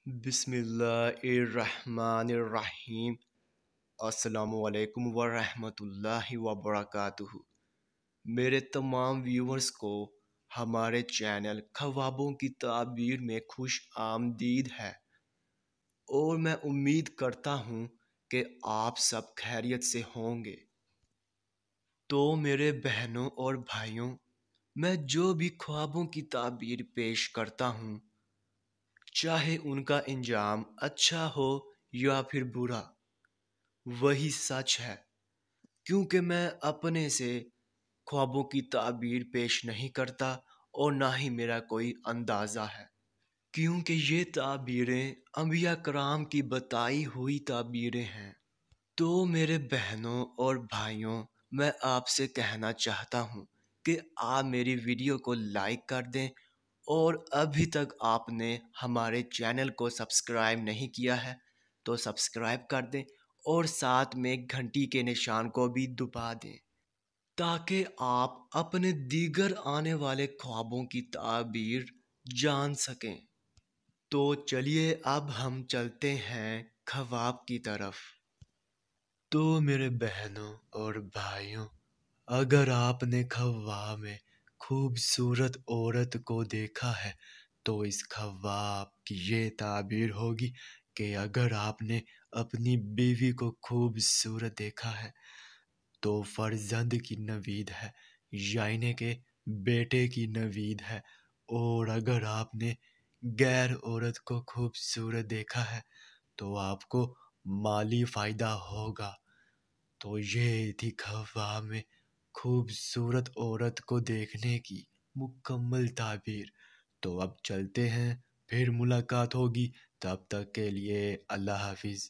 बिस्मिल्लाहिर्रहमानिर्रहीम। अस्सलामु अलैकुम वरहमतुल्लाहि वबरकातुहू। मेरे तमाम व्यूवर्स को हमारे चैनल ख्वाबों की ताबीर में खुश आमदीद है और मैं उम्मीद करता हूँ कि आप सब खैरियत से होंगे। तो मेरे बहनों और भाइयों, मैं जो भी ख्वाबों की ताबीर पेश करता हूँ, चाहे उनका इंजाम अच्छा हो या फिर बुरा, वही सच है। क्योंकि मैं अपने से ख्वाबों की ताबीर पेश नहीं करता और ना ही मेरा कोई अंदाज़ा है, क्योंकि ये ताबीरें अंबिया कराम की बताई हुई ताबीरें हैं। तो मेरे बहनों और भाइयों, मैं आपसे कहना चाहता हूँ कि आप मेरी वीडियो को लाइक कर दें और अभी तक आपने हमारे चैनल को सब्सक्राइब नहीं किया है तो सब्सक्राइब कर दें और साथ में घंटी के निशान को भी दबा दें ताकि आप अपने दीगर आने वाले ख्वाबों की ताबीर जान सकें। तो चलिए अब हम चलते हैं ख्वाब की तरफ। तो मेरे बहनों और भाइयों, अगर आपने ख्वाब में खूबसूरत औरत को देखा है तो इस ख्वाब की ये ताबीर होगी कि अगर आपने अपनी बीवी को खूबसूरत देखा है तो फर्जंद की नवीद है, यानी कि बेटे की नवीद है। और अगर आपने गैर औरत को खूबसूरत देखा है तो आपको माली फ़ायदा होगा। तो ये थी ख्वाब में खूबसूरत औरत को देखने की मुकम्मल ताबीर। तो अब चलते हैं, फिर मुलाकात होगी। तब तक के लिए अल्लाह हाफिज़।